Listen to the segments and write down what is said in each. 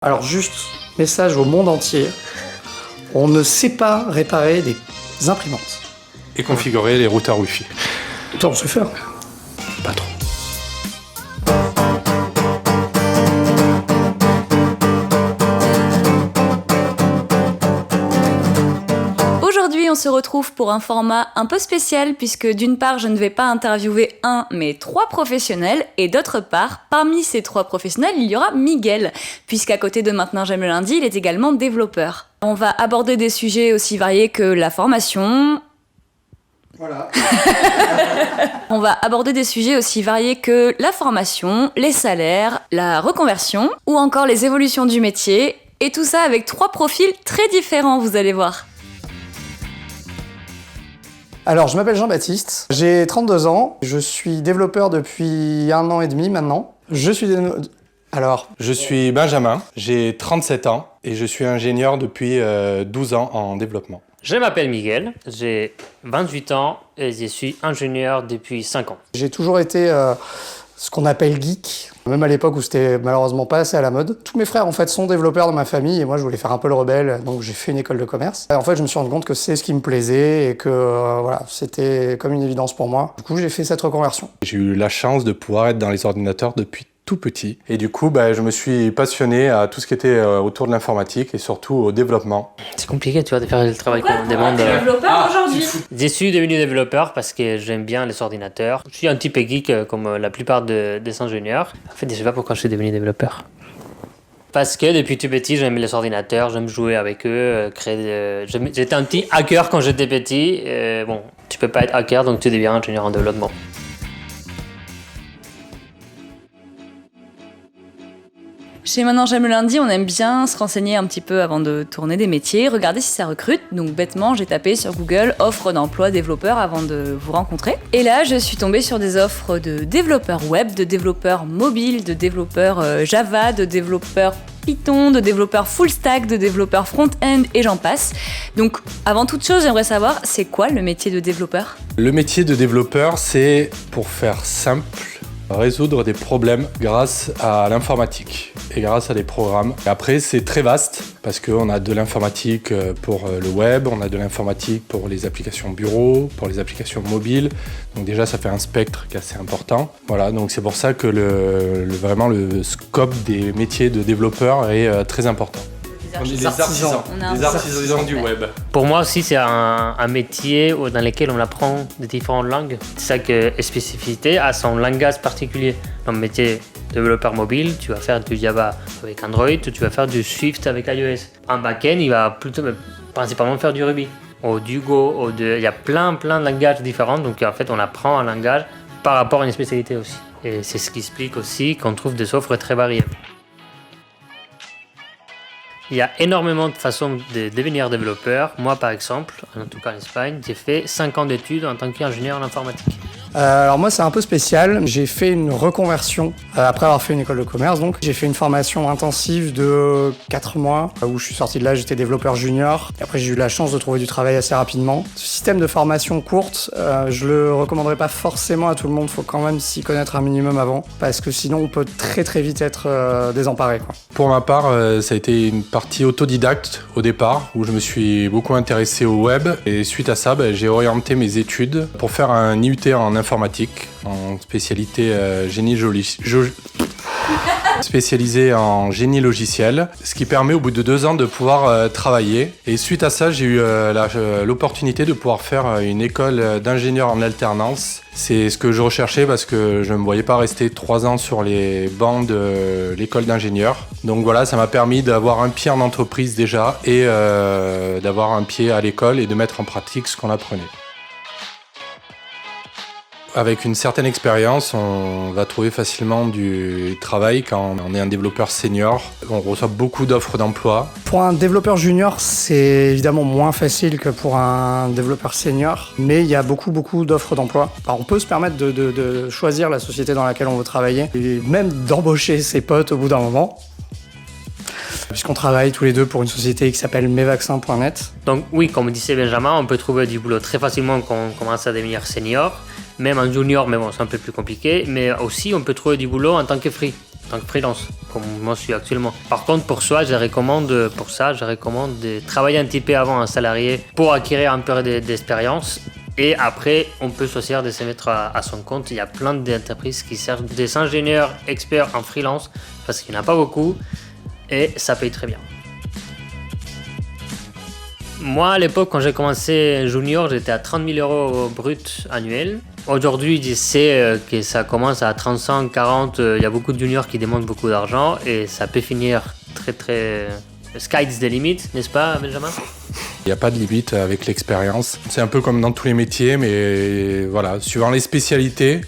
Alors juste, message au monde entier, on ne sait pas réparer des imprimantes. Et configurer les routeurs Wi-Fi. Toi, on sait faire. Pas trop. Aujourd'hui, on se retrouve pour un format un peu spécial puisque d'une part, je ne vais pas interviewer un, mais 3 professionnels et d'autre part, parmi ces 3 professionnels, il y aura Miguel puisqu'à côté de Maintenant J'aime le lundi, il est également développeur. On va aborder des sujets aussi variés que la formation. Voilà. On va aborder des sujets aussi variés que la formation, les salaires, la reconversion ou encore les évolutions du métier et tout ça avec 3 profils très différents, vous allez voir. Alors, je m'appelle Jean-Baptiste, j'ai 32 ans, je suis développeur depuis 1 an et demi maintenant. Je suis Benjamin, j'ai 37 ans et je suis ingénieur depuis 12 ans en développement. Je m'appelle Miguel, j'ai 28 ans et je suis ingénieur depuis 5 ans. J'ai toujours été ce qu'on appelle geek, même à l'époque où c'était malheureusement pas assez à la mode. Tous mes frères en fait sont développeurs dans ma famille et moi je voulais faire un peu le rebelle, donc j'ai fait une école de commerce. Et en fait je me suis rendu compte que c'est ce qui me plaisait et que voilà, c'était comme une évidence pour moi. Du coup j'ai fait cette reconversion. J'ai eu la chance de pouvoir être dans les ordinateurs depuis tout petit. Et du coup, je me suis passionné à tout ce qui était autour de l'informatique et surtout au développement. C'est compliqué, tu vois, de faire le travail qu'on demande. Tu es développeur aujourd'hui. Je suis devenu développeur parce que j'aime bien les ordinateurs. Je suis un type geek comme la plupart des ingénieurs. En fait, je sais pas pourquoi je suis devenu développeur. Parce que depuis tout petit, j'aime les ordinateurs, j'aime jouer avec eux, J'étais un petit hacker quand j'étais petit. Bon, tu peux pas être hacker, donc tu deviens ingénieur en développement. Chez Maintenant J'aime le lundi, on aime bien se renseigner un petit peu avant de tourner des métiers, regarder si ça recrute. Donc bêtement, j'ai tapé sur Google offre d'emploi développeur avant de vous rencontrer. Et là, je suis tombée sur des offres de développeurs web, de développeurs mobiles, de développeurs Java, de développeurs Python, de développeurs full stack, de développeurs front-end et j'en passe. Donc avant toute chose, j'aimerais savoir, c'est quoi le métier de développeur ? Le métier de développeur, c'est, pour faire simple, résoudre des problèmes grâce à l'informatique et grâce à des programmes. Et après, c'est très vaste parce qu'on a de l'informatique pour le web, on a de l'informatique pour les applications bureau, pour les applications mobiles. Donc déjà, ça fait un spectre qui est assez important. Voilà, donc c'est pour ça que vraiment le scope des métiers de développeur est très important. On est des artisans. Les artisans du web. Pour moi aussi, c'est un métier dans lequel on apprend des différentes langues. C'est ça que la spécificité a son langage particulier. Dans le métier développeur mobile, tu vas faire du Java avec Android ou tu vas faire du Swift avec iOS. En back-end, il va principalement faire du Ruby ou du Go. Il y a plein de langages différents. Donc en fait, on apprend un langage par rapport à une spécialité aussi. Et c'est ce qui explique aussi qu'on trouve des offres très variées. Il y a énormément de façons de devenir développeur. Moi, par exemple, en tout cas en Espagne, j'ai fait 5 ans d'études en tant qu'ingénieur en informatique. Alors moi c'est un peu spécial, j'ai fait une reconversion après avoir fait une école de commerce donc. J'ai fait une formation intensive de 4 mois où je suis sorti de là, j'étais développeur junior. Et après j'ai eu la chance de trouver du travail assez rapidement. Ce système de formation courte, je le recommanderais pas forcément à tout le monde, faut quand même s'y connaître un minimum avant parce que sinon on peut très vite être désemparé, quoi. Pour ma part, ça a été une partie autodidacte au départ où je me suis beaucoup intéressé au web et suite à ça, j'ai orienté mes études pour faire un IUT en informatique, en spécialité spécialisé en génie logiciel, ce qui permet au bout de 2 ans de pouvoir travailler. Et suite à ça, j'ai eu l'opportunité de pouvoir faire une école d'ingénieur en alternance. C'est ce que je recherchais parce que je ne me voyais pas rester 3 ans sur les bancs de l'école d'ingénieur. Donc voilà, ça m'a permis d'avoir un pied en entreprise déjà et d'avoir un pied à l'école et de mettre en pratique ce qu'on apprenait. Avec une certaine expérience, on va trouver facilement du travail quand on est un développeur senior. On reçoit beaucoup d'offres d'emploi. Pour un développeur junior, c'est évidemment moins facile que pour un développeur senior, mais il y a beaucoup d'offres d'emploi. Alors, on peut se permettre de choisir la société dans laquelle on veut travailler et même d'embaucher ses potes au bout d'un moment. Puisqu'on travaille tous les deux pour une société qui s'appelle mesvaccins.net. Donc oui, comme disait Benjamin, on peut trouver du boulot très facilement quand on commence à devenir senior. même en junior, mais bon, c'est un peu plus compliqué. Mais aussi, on peut trouver du boulot en tant que freelance, comme moi je suis actuellement. Par contre, pour ça, je recommande de travailler un petit peu avant un salarié pour acquérir un peu d'expérience. Et après, on peut choisir de se mettre à son compte. Il y a plein d'entreprises qui cherchent des ingénieurs experts en freelance parce qu'il n'y en a pas beaucoup et ça paye très bien. Moi, à l'époque, quand j'ai commencé junior, j'étais à 30 000 euros brut annuel. Aujourd'hui, je sais que ça commence à 35, 40. Il y a beaucoup de juniors qui demandent beaucoup d'argent et ça peut finir très... Sky's the limit, n'est-ce pas, Benjamin ? Il n'y a pas de limite avec l'expérience. C'est un peu comme dans tous les métiers, mais voilà, suivant les spécialités,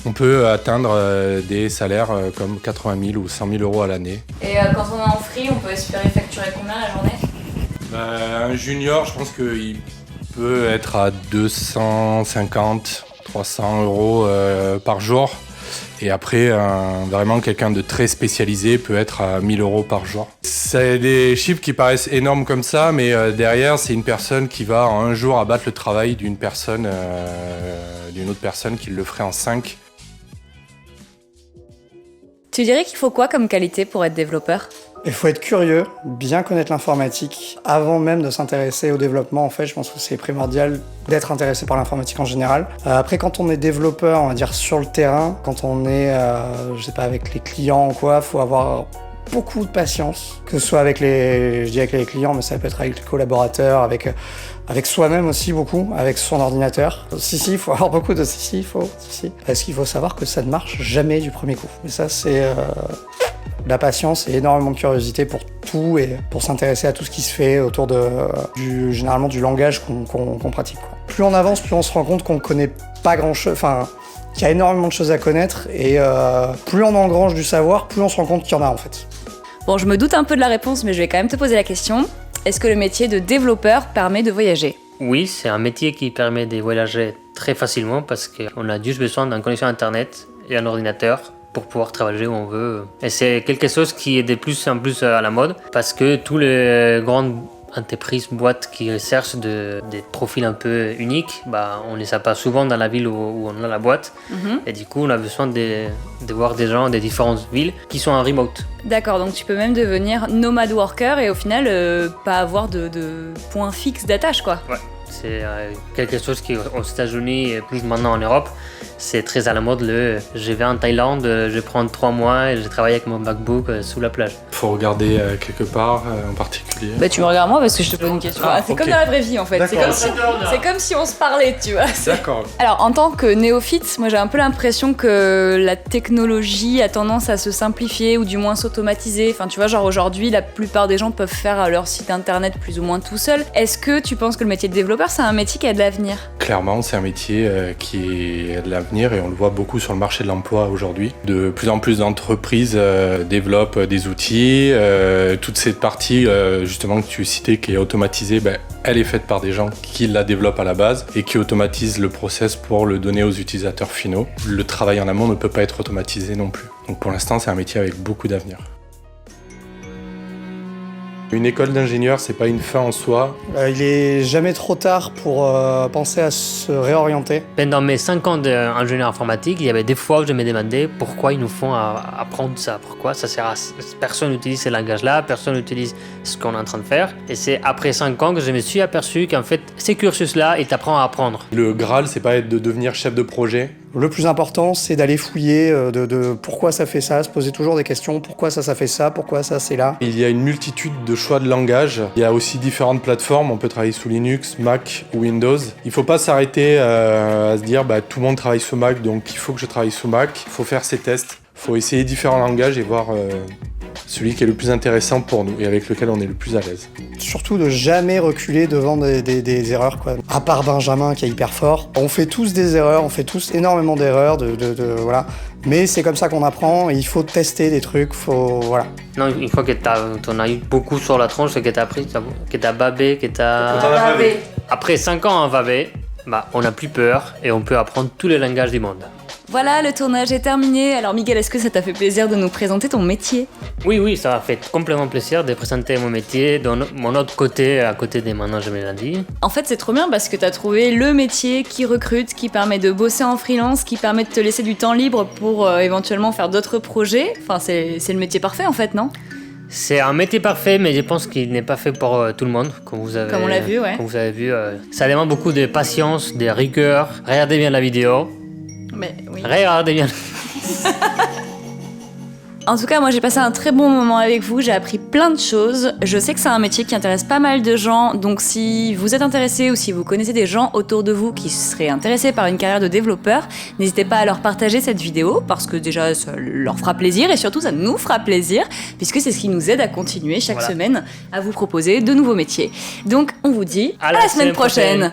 on peut atteindre des salaires comme 80 000 ou 100 000 euros à l'année. Et quand on est en free, on peut espérer facturer combien la journée ? Un junior, je pense qu'il peut être à 250, 300 euros par jour. Et après, vraiment quelqu'un de très spécialisé peut être à 1000 euros par jour. C'est des chiffres qui paraissent énormes comme ça, mais derrière, c'est une personne qui va en un jour abattre le travail d'une autre personne qui le ferait en 5. Tu dirais qu'il faut quoi comme qualité pour être développeur ? Il faut être curieux, bien connaître l'informatique. Avant même de s'intéresser au développement, en fait, je pense que c'est primordial d'être intéressé par l'informatique en général. Après, quand on est développeur, on va dire sur le terrain, quand on est, je sais pas, avec les clients ou quoi, faut avoir beaucoup de patience, que ce soit avec les clients, mais ça peut être avec les collaborateurs, avec soi-même aussi beaucoup, avec son ordinateur. Il faut avoir beaucoup de parce qu'il faut savoir que ça ne marche jamais du premier coup. Et ça, c'est la patience et énormément de curiosité pour tout et pour s'intéresser à tout ce qui se fait autour généralement du langage qu'on pratique, quoi. Plus on avance, plus on se rend compte qu'on connaît pas grand-chose, qu'il y a énormément de choses à connaître et plus on engrange du savoir, plus on se rend compte qu'il y en a en fait. Bon, je me doute un peu de la réponse, mais je vais quand même te poser la question. Est-ce que le métier de développeur permet de voyager ? Oui, c'est un métier qui permet de voyager très facilement parce qu'on a juste besoin d'une connexion Internet et un ordinateur pour pouvoir travailler où on veut. Et c'est quelque chose qui est de plus en plus à la mode parce que tous les grandes entreprises, boîtes qui cherchent des profils un peu uniques, on les a pas souvent dans la ville où on a la boîte. Et du coup, on a besoin de voir des gens des différentes villes qui sont en remote. D'accord, donc tu peux même devenir nomade worker et au final, pas avoir de point fixe d'attache, quoi. Ouais, c'est quelque chose qui, aux États-Unis et plus maintenant en Europe, c'est très à la mode. Je vais en Thaïlande, je prends 3 mois et je travaille avec mon MacBook sous la plage. Faut regarder quelque part en particulier. Tu me regardes moi parce que je te pose une question. C'est comme dans la vraie vie en fait. C'est comme si on se parlait, tu vois. D'accord. Alors en tant que néophyte, moi j'ai un peu l'impression que la technologie a tendance à se simplifier ou du moins s'automatiser. Enfin tu vois, genre aujourd'hui la plupart des gens peuvent faire leur site internet plus ou moins tout seul. Est-ce que tu penses que le métier de développeur c'est un métier qui a de l'avenir ? Clairement, c'est un métier qui a de l'avenir et on le voit beaucoup sur le marché de l'emploi aujourd'hui. De plus en plus d'entreprises développent des outils. Toute cette partie justement que tu citais qui est automatisée, elle est faite par des gens qui la développent à la base et qui automatisent le process pour le donner aux utilisateurs finaux. Le travail en amont ne peut pas être automatisé non plus. Donc pour l'instant, c'est un métier avec beaucoup d'avenir. Une école d'ingénieur, c'est pas une fin en soi. Il est jamais trop tard pour penser à se réorienter. Pendant mes 5 ans d'ingénieur informatique, il y avait des fois où je me demandais pourquoi ils nous font apprendre ça, pourquoi ça sert à... Personne n'utilise ce langage-là, personne n'utilise ce qu'on est en train de faire. Et c'est après 5 ans que je me suis aperçu qu'en fait, ces cursus-là, ils t'apprennent à apprendre. Le Graal, c'est pas être de devenir chef de projet. Le plus important, c'est d'aller fouiller de pourquoi ça fait ça, se poser toujours des questions, pourquoi ça fait ça, pourquoi ça c'est là. Il y a une multitude de choix de langage. Il y a aussi différentes plateformes, on peut travailler sous Linux, Mac ou Windows. Il ne faut pas s'arrêter à se dire tout le monde travaille sous Mac, donc il faut que je travaille sous Mac. Il faut faire ses tests, il faut essayer différents langages et voir celui qui est le plus intéressant pour nous et avec lequel on est le plus à l'aise. Surtout de jamais reculer devant des erreurs, quoi. À part Benjamin qui est hyper fort. On fait tous des erreurs, on fait tous énormément d'erreurs, voilà. Mais c'est comme ça qu'on apprend et il faut tester des trucs, voilà. Non, une fois que t'en as eu beaucoup sur la tronche, que t'as appris, que t'as babé, que t'as... Bavé. Après 5 ans en babé, on n'a plus peur et on peut apprendre tous les langages du monde. Voilà, le tournage est terminé. Alors Miguel, est-ce que ça t'a fait plaisir de nous présenter ton métier ? Oui, ça m'a fait complètement plaisir de présenter mon métier de mon autre côté, à côté des Maintenant Je me lundi. En fait, c'est trop bien parce que t'as trouvé le métier qui recrute, qui permet de bosser en freelance, qui permet de te laisser du temps libre pour éventuellement faire d'autres projets. Enfin, c'est le métier parfait en fait, non ? C'est un métier parfait, mais je pense qu'il n'est pas fait pour tout le monde, comme on l'a vu, ouais. Comme vous avez vu, ça demande beaucoup de patience, de rigueur. Regardez bien la vidéo. Mais oui. Regardez bien. En tout cas, moi j'ai passé un très bon moment avec vous, j'ai appris plein de choses. Je sais que c'est un métier qui intéresse pas mal de gens, donc si vous êtes intéressé ou si vous connaissez des gens autour de vous qui seraient intéressés par une carrière de développeur, n'hésitez pas à leur partager cette vidéo parce que déjà ça leur fera plaisir et surtout ça nous fera plaisir puisque c'est ce qui nous aide à continuer chaque semaine à vous proposer de nouveaux métiers. Donc on vous dit à la semaine prochaine.